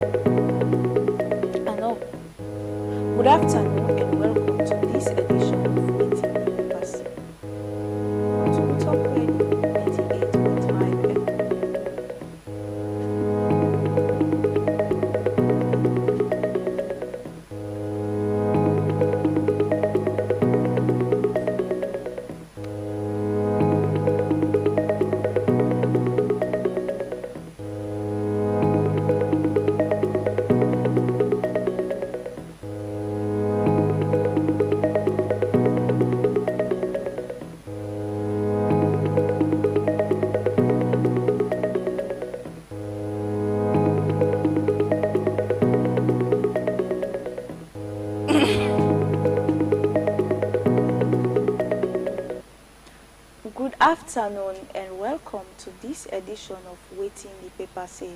Hello, good afternoon and welcome to this edition of Watin Di Paper Say on Tulu Talk Radio 98.5 FM. Good afternoon and welcome to this edition of Watin Di Paper Say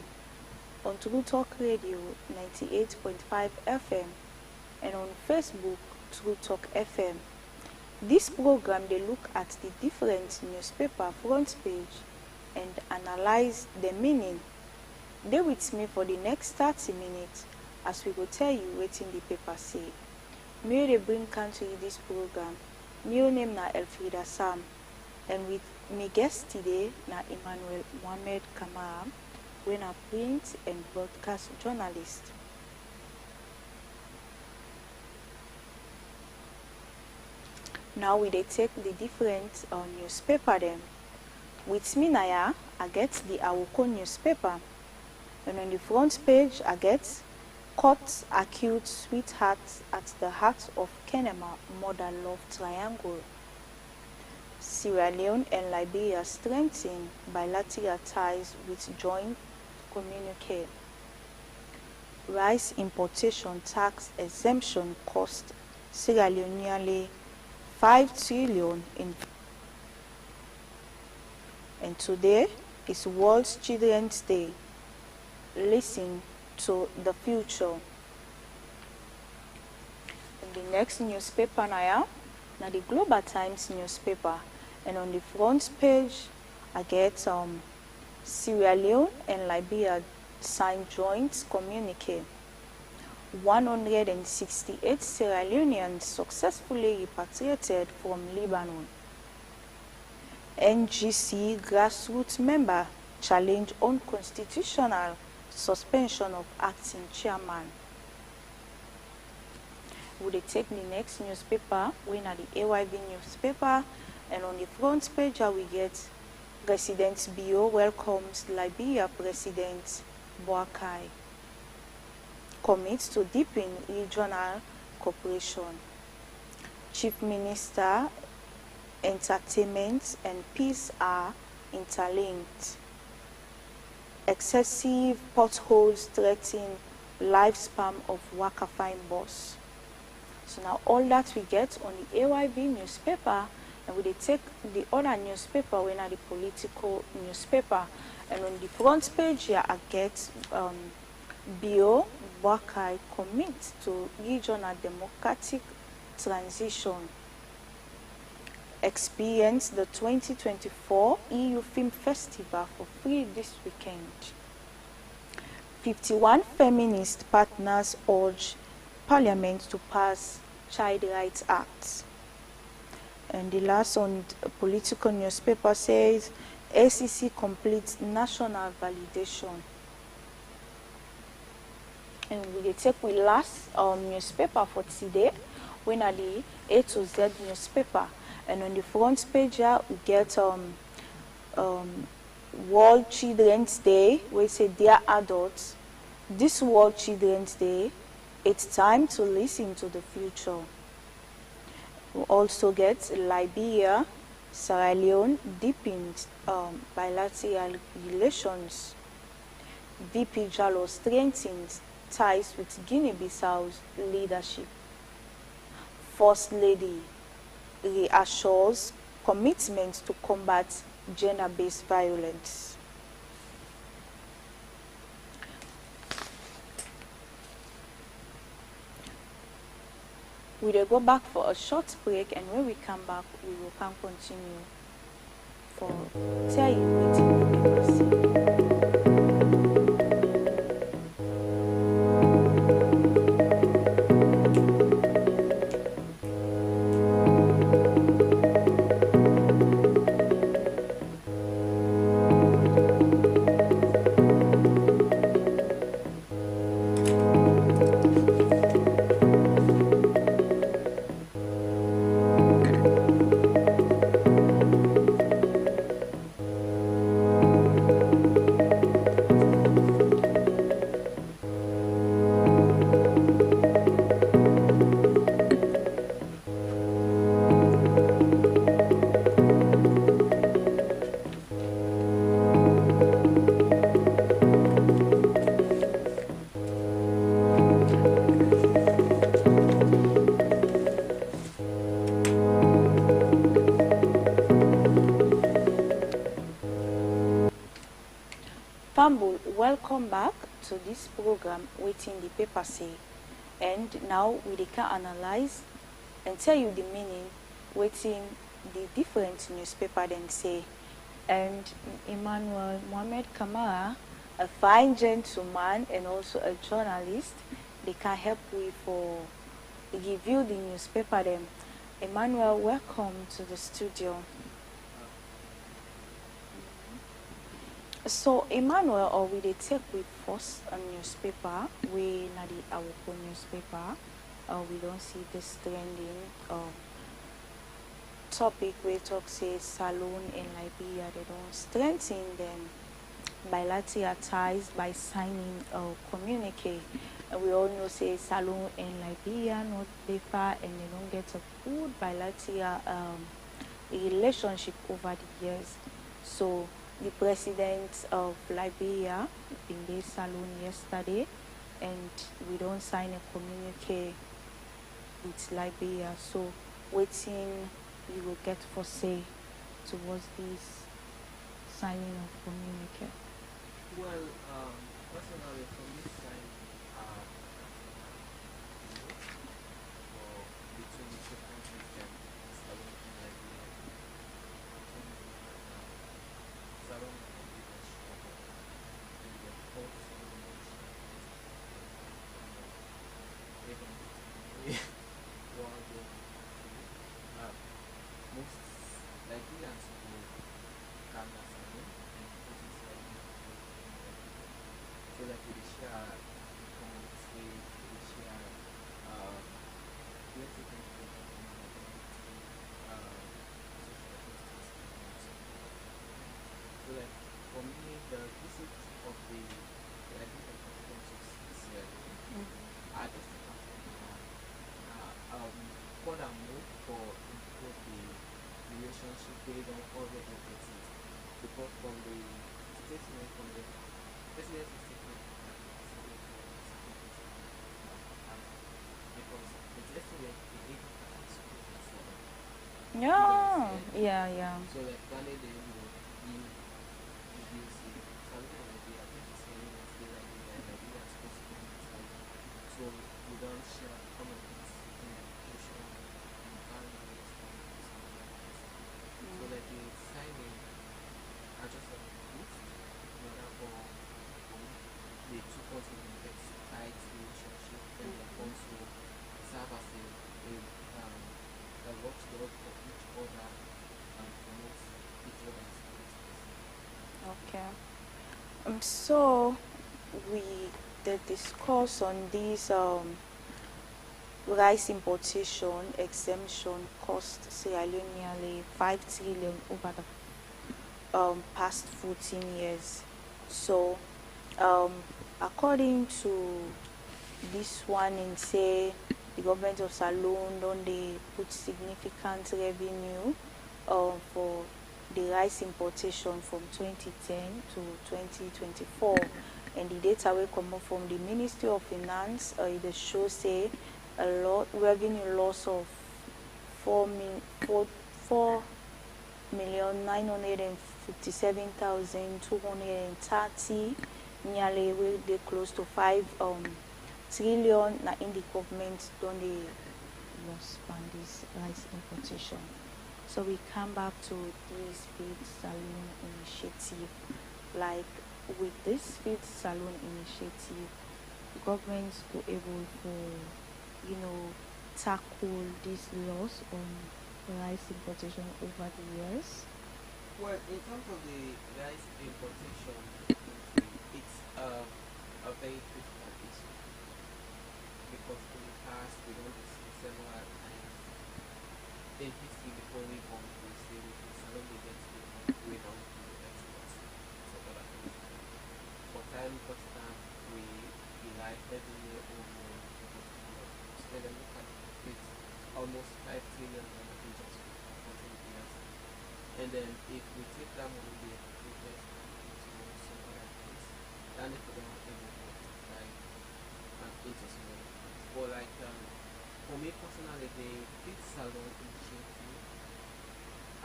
on Tulu Talk Radio 98.5 FM and on Facebook Tulu Talk FM. This program they look at the different newspaper front page and analyze the meaning. Stay with me for the next 30 minutes as we will tell you Watin the paper say. Me they bring country this program. Me name na Elfrida Sam. And with me guest today na Emmanuel Mohamed Kamara, when a print and broadcast journalist. Now we dey take the different newspaper them. With me Naya, I get the Awoko newspaper. And on the front page I get Caught Acute Sweetheart at the Heart of Kenema Mother Love Triangle. Sierra Leone and Liberia strengthen bilateral ties with joint communique. Rice importation tax exemption cost Sierra Leone nearly 5 trillion in. And today is World Children's Day. Listen to the future. In the next newspaper now the Global Times newspaper. And on the front page, I get Sierra Leone and Liberia signed joint communique. 168 Sierra Leoneans successfully repatriated from Lebanon. NGC grassroots member challenge unconstitutional suspension of acting chairman. Would they take the next newspaper? We are the AYV newspaper. And on the front page, we get President Bio welcomes Liberia President Boakai. Commits to deepen regional cooperation. Chief Minister, entertainment and peace are interlinked. Excessive potholes threaten lifespan of Wakafine bus. So now all that we get on the AYV newspaper. And we take the other newspaper, when are the political newspaper. And on the front page here, I get Bio Wakai commit to regional democratic transition. Experience the 2024 EU Film Festival for free this weekend. 51 feminist partners urge Parliament to pass Child Rights Act. And the last on the political newspaper says ACC completes national validation. And we take the last newspaper for today, when are the A to Z newspaper. And on the front page here, we get World Children's Day, we say dear adults, this World Children's Day, it's time to listen to the future. We also get Liberia, Sierra Leone deepened bilateral relations. VP Jallo strengthens ties with Guinea-Bissau's leadership. First Lady reassures commitment to combat gender-based violence. We will go back for a short break, and when we come back, we will can continue for tell you Watin Di Paper Say. Fambul, welcome back to this program, Watin Di Paper Say. And now we can analyze and tell you the meaning, waiting the different newspaper then say. And Emmanuel Mohamed Kamara, a fine gentleman and also a journalist, they can help you for give you the newspaper then. Emmanuel, welcome to the studio. So Emmanuel, or we they take with first a newspaper, we not the our own newspaper, we don't see this trending topic we talk say Salone in Liberia, they don't strengthen them bilateral ties by signing a communique. And we all know say Salone in Liberia not they far and they don't get a good bilateral relationship over the years. So the president of Liberia in this salon yesterday, and we don't sign a communique with Liberia. So waiting you will get for say towards this signing of communique. Well, personally, from this time, between the two countries, that Salon and Liberia, Salon and Liberia struggle, and they are both so much even while they most Liberians will come as Salon and put it so like we share community, we share creative and social justice. So like for me, the visit of the I think the president of Sierra Leone, I just furthermore for improve the relationship based on already exist because from the statement from the president's statement because it's estimate the 80% support is Yeah, yeah. so like Ghana they you see something like the I think it's saying that they like the are supposed to be so we don't share common things in education and family so like the signing are just a boost in order for the two countries to get tight relationship and then also serve as a watchdog for each other and promote each other's business. Okay. So we did discuss on this rice importation exemption cost Sierra Leone nearly 5 trillion over the past 14 years. So according to this one in say the government of Salone don't they put significant revenue for the rice importation from 2010 to 2024, and the data will come up from the Ministry of Finance. It shows say a lot revenue loss of 4,957,230, nearly will they close to 5 trillion. Now in the government don't they lost on this rice importation. So we come back to this feed salon initiative. Like with this feed salon initiative, governments go able to, tackle this loss on rice importation over the years. Well, in terms of the rice importation, it's a very critical issue because in the past we don't see several times in history before we born we say we can suddenly get to we don't do exports to other countries. For time constant we rely heavily on so then look at it's almost 5 trillion in just 14 years. And then if we take that money we invest into some other things, then if we don't able to multiply into some other things. But like for me personally, the fit salon initiative,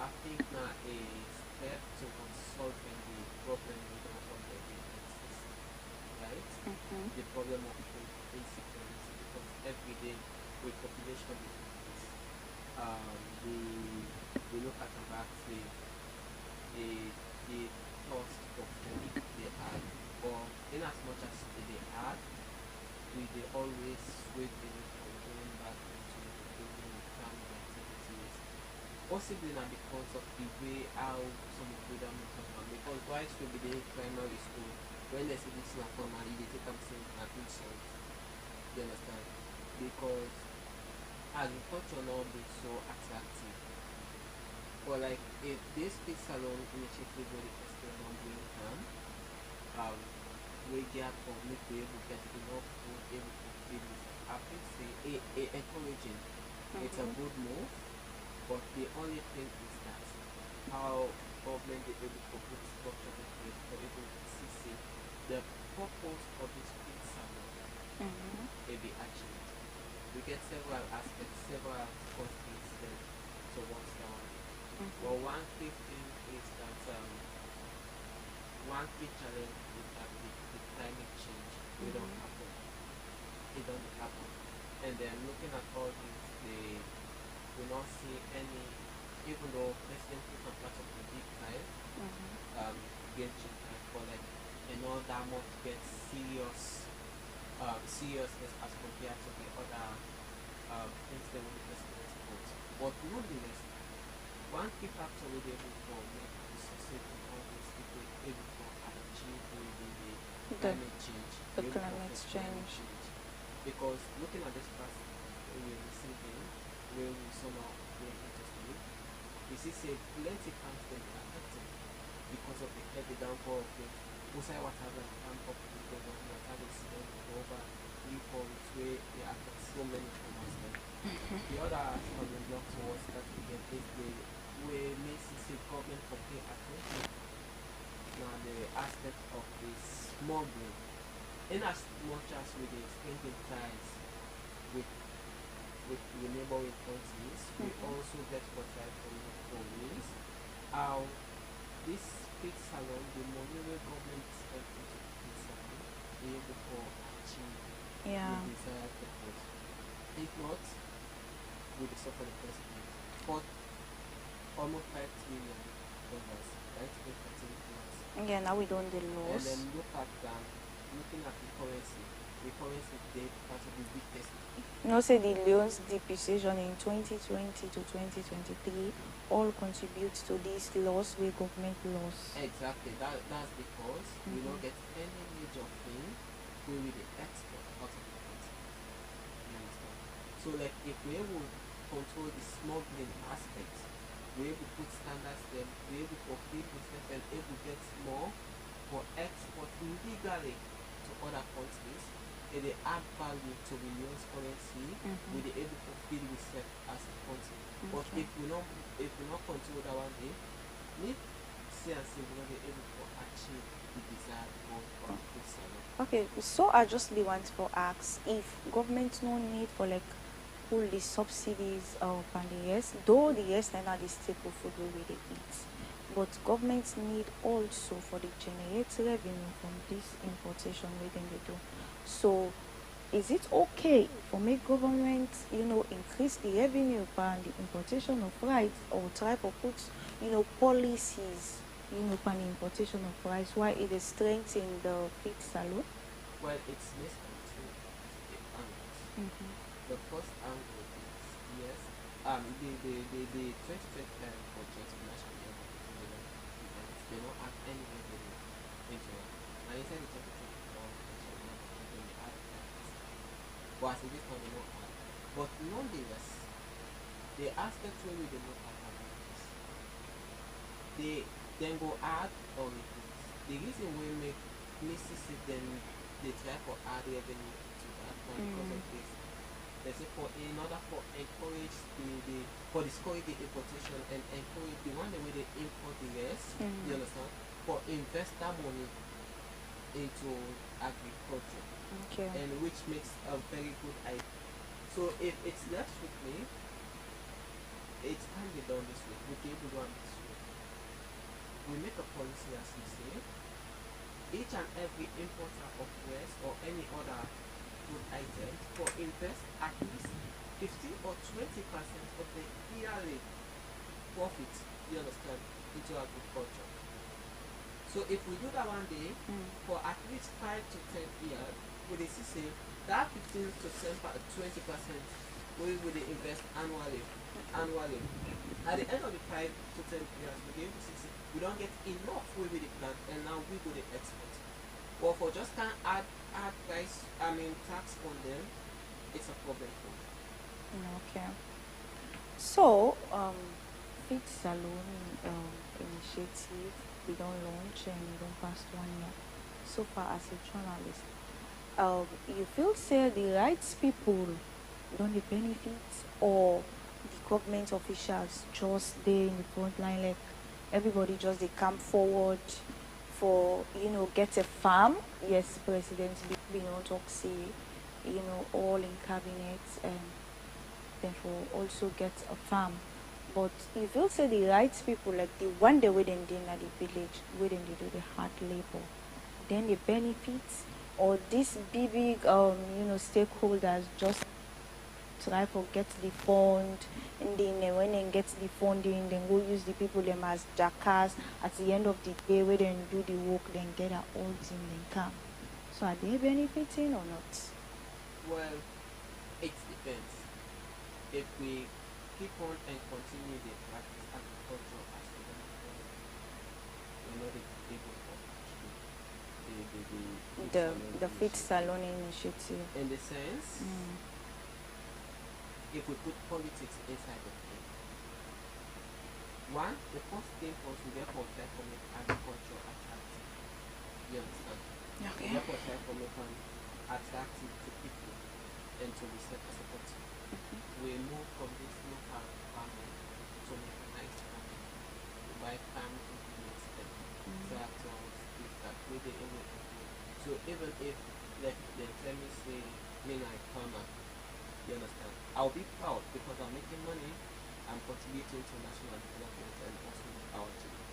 I think now a step towards solving the problem we don't already exist, right? Mm-hmm. The problem of food insecurity, because every day with population increase, we look at the vaccine, the cost for food they add, or in as much as they add, we they always sway away from going back into doing farming activities. Possibly not because of the way how some of them talk about, because whilst we be in primary school, when they say this is not formally, they take them saying an insult. You understand? Because agriculture now be so attractive. But like if this fit salon initiative where the person not bring down, um we get for make we able get enough food able to feed this. I think say encouraging. It's a Mm-hmm. good move, but the only thing is that how government is able to put structure in place for able to see the purpose of this fit salon Mm-hmm. may be achieved. We get several aspects, several constraints then towards that one. But Mm-hmm. one key thing is that one key challenge is that the climate change will don't Mm-hmm. happen. It don't happen. And then looking at all this, they will not see any, even though President put some part of the big time, Mm-hmm. game changer for like that much get seriousness as compared to the other things they will be president put. But nonetheless, one key factor will be able to make to succeed in all these people able to achieve the The climate change, the be able to climate affect climate change. change. Because looking at this past we're receiving, where we somehow we're interested, we see say plenty farms they be affected because of the heavy downpour of rain. Outside what happened come up because of what happened for over 3 4 weeks where they affect so many farmers then. The other stumbling block towards that again is the way Mississippi government for pay attention now the aspect of the smuggling. In as much as with the extended ties with the neighboring countries, we Mm-hmm. also get for try to look for ways how this fit salon, the money where government spend into the fit salon, be able to achieve the Yeah. desired purpose. If not, we will suffer the consequence. For almost $5 trillion, right? In 14 years. Yeah, now we don't the And then loss. looking at the currency they part of the weakest. You know, say the loans depreciation in 2020 to 2023 all contribute to this loss where government loss. Exactly. That's because we don't Mm-hmm. get any major thing where we the export out of the country. You understand? So like if we able control the smuggling aspect, we able put standards then, we able to feed business and able get more for export illegally to other countries, and they add value to the US currency, we Mm-hmm. they able to feed research as a country. But Okay. if we not control that one day, need see and see we not be able to achieve the desired goal of the salon. Okay, so I just be want for ask if government no need for like pull the subsidies on the yes, though the yes and not the staple food we they eat. But government need also for the generate revenue from this importation within they do. So is it okay for make government, increase the revenue by the importation of rice or try to put, policies, by the importation of rice while it is strengthening the feed salon? Well, it's based on two angles. Mm-hmm. The first angle is yes, the 2025 budget for national level events, they don't have any revenue into it. Now you said the 2024 national level event, they add 5%. But as in this one, they don't add. But nonetheless, the aspect where we do not have about this, they then go add or reduce. The reason we make Mississippi then they try for add revenue to that one because of Mm. this. They say for in order for encourage the for discourage the importation and encourage the one the way they import the rest, you Mm. understand? For invest that money into agriculture. Okay. and which makes a very good idea. So if it's left with me, it can be done this way. We give the one this way. We make a policy as we say. Each and every importer of wares or any other food item for invest at least 15 or 20% of the yearly profit, you understand, into agriculture. So if we do that one day for at least 5 to 10 years, we will see that 15 to 20% we will invest annually. At the end of the 5 to 10 years, we give we don't get enough we will plant, and now we go to export. But for just can't add price, tax on them, it's a problem for me. Okay. So, Fit Salon initiative, we don't launch and we don't pass 1 year. So far as a journalist, you feel say the rights people don't the benefits, or the government officials just there in the front line, like everybody just they come forward for get a farm. Yes, President talk say all in cabinet, and then for also get a farm. But if you say the right people, like the one day within the village, within they do the hard labor, then the benefits, or these big stakeholders just try for get the fund, and then when they get the funding, then go use the people them as jackass. At the end of the day, when they do the work, then get their own team, then come. So are they benefiting or not? Well, it depends. If we keep on and continue the practice agriculture as we want to do, we're not able to The Fit Salon initiative. In the sense, if we put politics inside of it, one, the first thing was we therefore try to make agriculture attractive. You understand? Okay. We therefore try to make it attractive to people and to research as a country. We move from this local farming to mechanized farming. We buy farm implements, tractors, this, that, with the image. So even if let me say, like farmer, you understand, I'll be proud because I'm making money, I'm contributing to national development and also our children.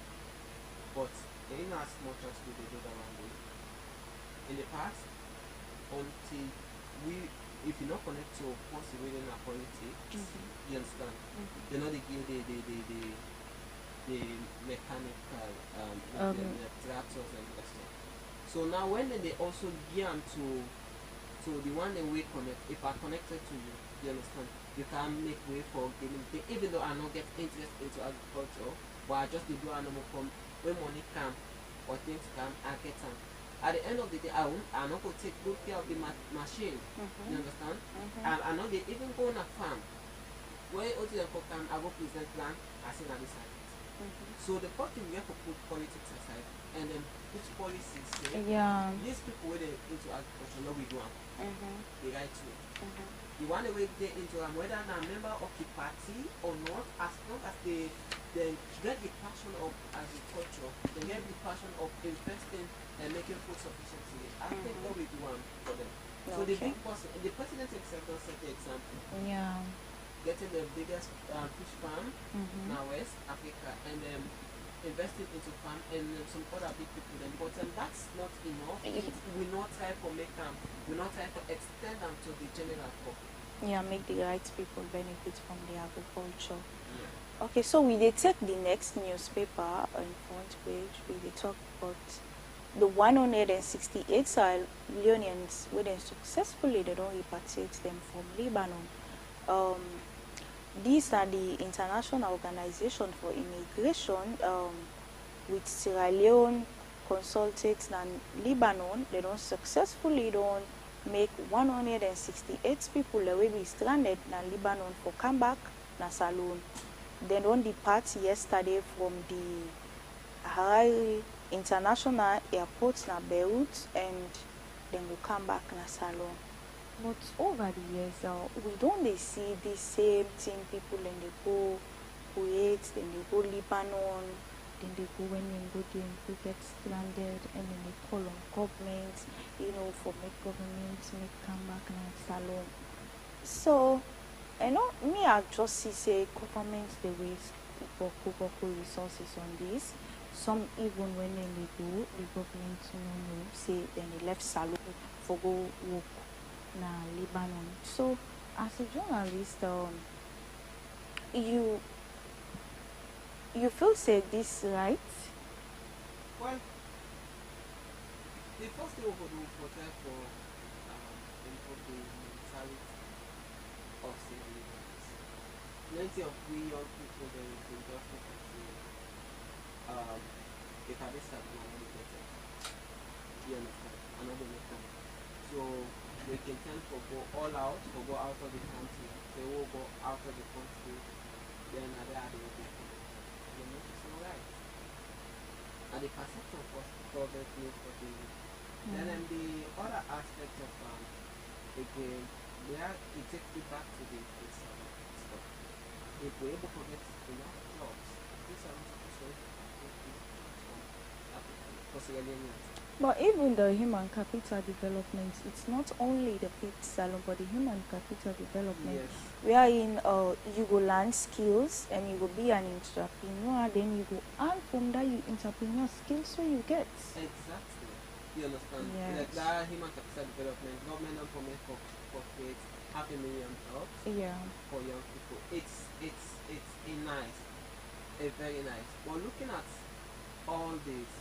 But in as much as we do that one day, in the past, until if you're not connected to what's within our politics, you understand, you know, they give the mechanical the tractors and the stuff. So now when they also gear to the one that we connect, if I connected to you, you understand, you can make way for giving thing, even though I don't get interest into agriculture, but I just do animal from when money come or things come, I get them. At the end of the day, I'm not going to take good care of the machine. You understand? I'm not even go on a farm. Where also the come, I go present plan, I see on this side. So the first thing we have to put politics aside, and then put policies. These people where they into agriculture, no we do them. The right way. The one way they into them, whether they're a member of the party or not, as long as they get the passion of agriculture, they get the passion of investing and making food sufficiency, I think what we do for them. So the big person, the president himself does set the example. Yeah. Getting the biggest fish farm in West Africa, and then investing into farm and some other big people then. But that's not enough. We not try to make them, we not try to extend them to the general public. Yeah, make the right people benefit from the agriculture. Yeah. Okay, so we did take the next newspaper on front page. We did talk about the 168 Sierra Leoneans where they successfully they don't repatriate them from Lebanon. These are the International Organization for Immigration, with Sierra Leone consultates and Lebanon. They don't successfully don't make 168 people that will be stranded in Lebanon for come back na Salon. They don't depart yesterday from the Harare International Airport na Beirut, and then will come back na Salon. But over the years, we don't see the same thing. People and they go Kuwait, then they go Lebanon, Then they go when they go there and go get stranded, and then they call on government, for make government make come back now salon. So me I just see say government they waste boku resources on this. Some even when they go, the government no say then they left salon for go work na Lebanon. So as a journalist, you feel say this right? Well, the first thing we could do for try for improve the mentality of civilians. Plenty of we young people they just look at the if I just start doing what better. You understand? Another method. So they can tend to go all out or go out of the country. They will go out of the country, then they will be it's not right. And the perception for government needs for the then the other aspect of again it takes me back to the stuff. If we're able to get enough jobs, these are not supposed to But even the human capital development, it's not only the fit salon, but the human capital development. Yes. Wherein you go learn skills and you go be an entrepreneur, then you go earn from that you entrepreneur skills so you get. Exactly. You understand? Yes. Like that human capital development, government don't promote for create 500,000 jobs for young people. It's a nice, a very nice. But looking at all this,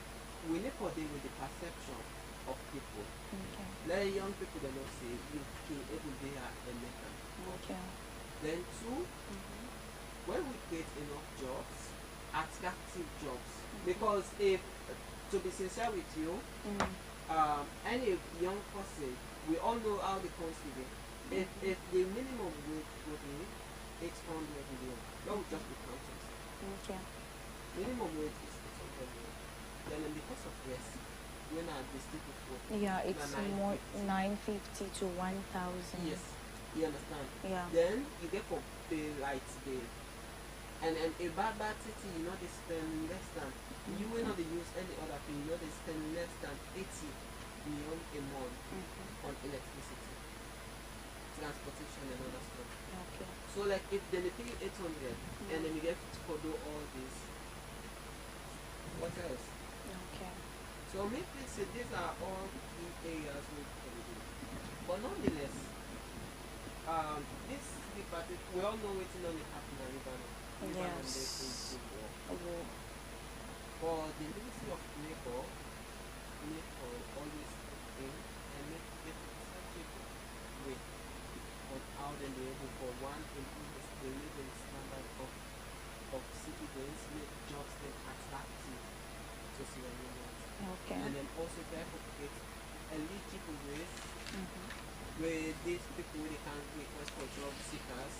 we need to deal with the perception of people. Okay. Let young people they don't say you can every day are a maker. Okay. Then two, when we create enough jobs, attractive jobs, because if to be sincere with you, any young person, we all know how the country is. If the minimum wage would be 800 million, that would just be counting. Okay. Minimum wage is 800 million. Then because of this, when are the still before? Yeah, it's more 950 to 1,000. Yes, you understand? Yeah. Then you get for the light bill. And a bad city, they spend less than, you will not use any other thing, they spend less than 80 million a month on electricity, transportation and other stuff. Okay. So like if they pay 800 and then you get to do all this, what else? Okay. So maybe say these are all key areas we can do. But nonetheless, this party, we all know what's on the happen in Lebanon. Yes. For the Ministry of Labor, need for always think and make effective way on how they be able for one improve the living standard of citizens, make jobs then attractive to civilians. Okay. And then also therefore create eligible ways where these people they can request for job seekers,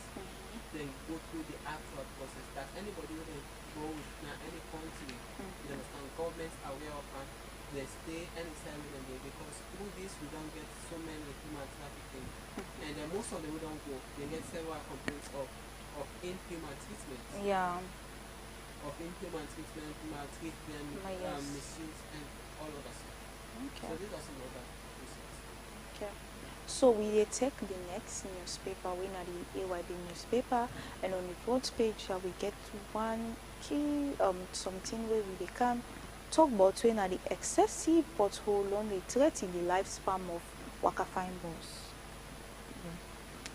then go through the actual process that anybody who go with any country, you understand, governments are aware of and they stay anytime with them because through this we don't get so many human trafficking. And then most of them who don't go, they get several complaints of inhuman treatment. Yeah. Of inhuman treatment, maltreatment, misuse and all of that stuff. Okay. So these are some other reasons. Okay. So we dey take the next newspaper, we na the AYB newspaper, and on the fourth page we get one key something where we can talk about when the excessive pothole only threaten the lifespan of waka fine bus.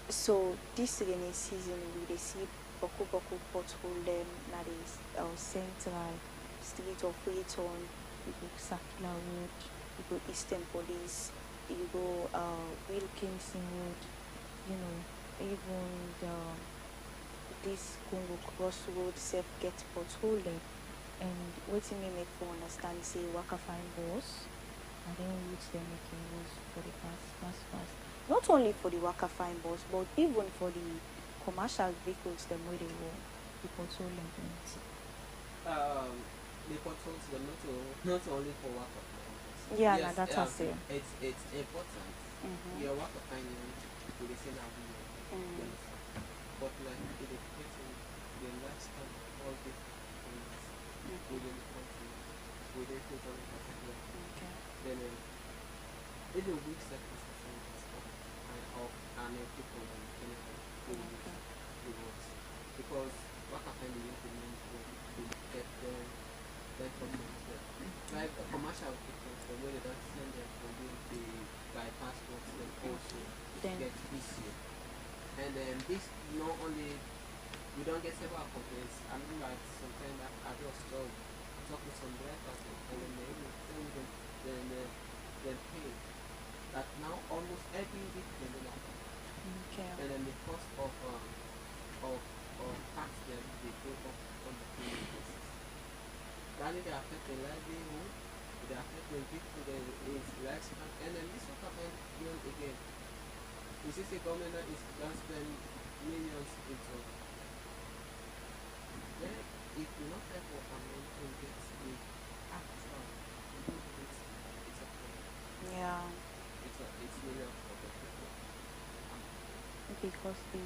So this rainy season we dey see boku pothole them na the central street of Watin, you go Circular Road, you go Eastern Police, you go Wilkinson Road, even this Congo Crossroad self get pothole them. And wetin me make for understand say waka fine bus and then which they making use for the fast. Not only for the waka fine bus, but even for the commercial vehicles them where they go, the pothole them plenty. The potholes are not only for waka fine bus. Yeah, yes, that's I say. It's important. Your waka fine will be seen out here. But like it is getting the lifespan of all the things. within the country, within Total in particular. Okay. Then in a weak circumstances of and people and anything who use Okay. the words. Because what happened in the means to get them from the like a commercial people, the way they don't send them from the bypass works then also Then get issue. And then this not only we don't get several complaints. I mean like sometimes I do a story, talk with some black person and then they will tell me then pay. That now almost every week they do not. okay. And then the cost of tax them they go up on the daily basis. That they affect the livelihood, they affect the people that is lifespan, and then this will happen again. You see, the government that is going to spend millions into then it will not help what I'm going to get the actual it's a problem. Yeah, It's millions for the people. because the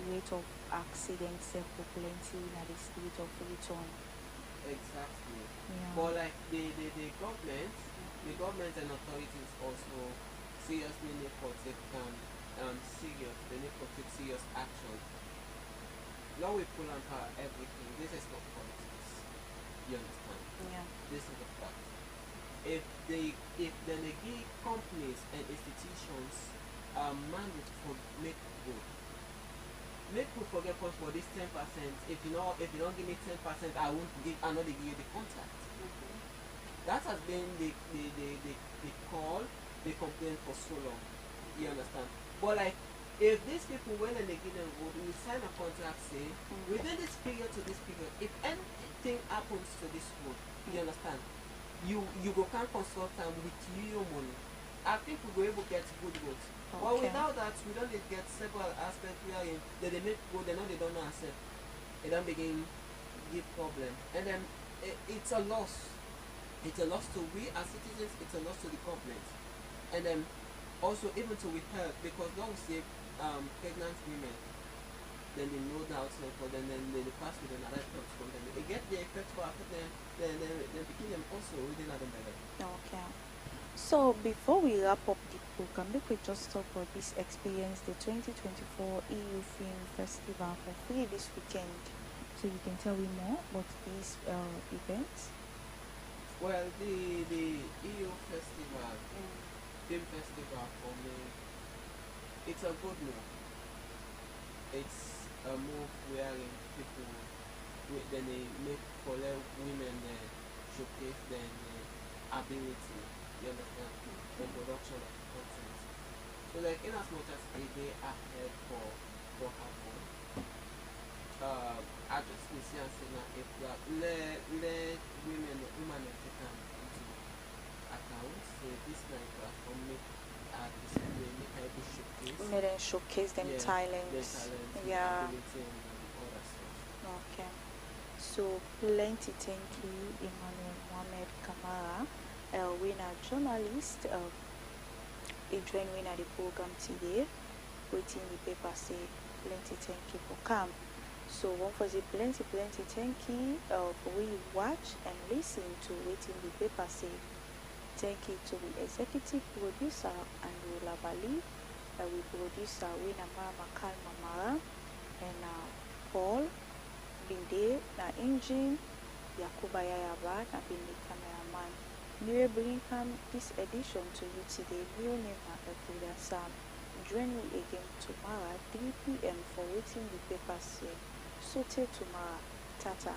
rate of accidents are plenty in the state of return. Exactly. Yeah. But like the government and authorities also seriously need to take serious. They need to take serious action. Now we pull on power everything. This is not politics. You understand? Yeah. This is the fact. If then they give companies and institutions mandate for make good. Make people forget cost for this 10%. If you don't give me 10%, I'm not give you the contract. That has been the call, the complaint for so long. You understand? But like if these people when they give them vote, we sign a contract say within this period to this period, if anything happens to this road, you understand? You go can consult them with your money. I think we will able to get good roads. Okay. But without that, we don't get several aspects where they make good, they don't know accept. It don't begin give problem. And then it's a loss. It's a loss to we as citizens, it's a loss to the government. And then also even to we help because don't say pregnant women then they know the outside for them then they pass with another crops from them. They get the effect for affect them, then they begin them also within other better. Okay. So before we wrap up the program, we could just talk about this experience, the 2024 EU Film Festival for free this weekend. So you can tell me more about these events. Well, the EU festival, film festival for me, it's a good move. It's a move wherein people then they make for women showcase their ability. You understand? The production of content. So like in as much as a day ahead for happen, I just be see and say now if let women take them into account, say this night platform make display, make a able showcase. May then showcase them Their talents. talent, Yeah. ability and all that stuff. Okay. So plenty thank you, Emmanuel Mohamed Kamara, winner journalist, join winner the program today. Watin Di Paper Say. Plenty thank you for come. So one for the plenty thank you for we watch and listen to Watin Di Paper Say. Thank you to the executive producer and Bali, we producer Wina Makal Mamara and Paul Binde na engine Yakuba Yayaba na Binde cameraman. We will bring this edition to you today. Real name Akuda Sam. Join me again tomorrow at 3 p.m. for Watin Di Paper Say. So till tomorrow. Tata.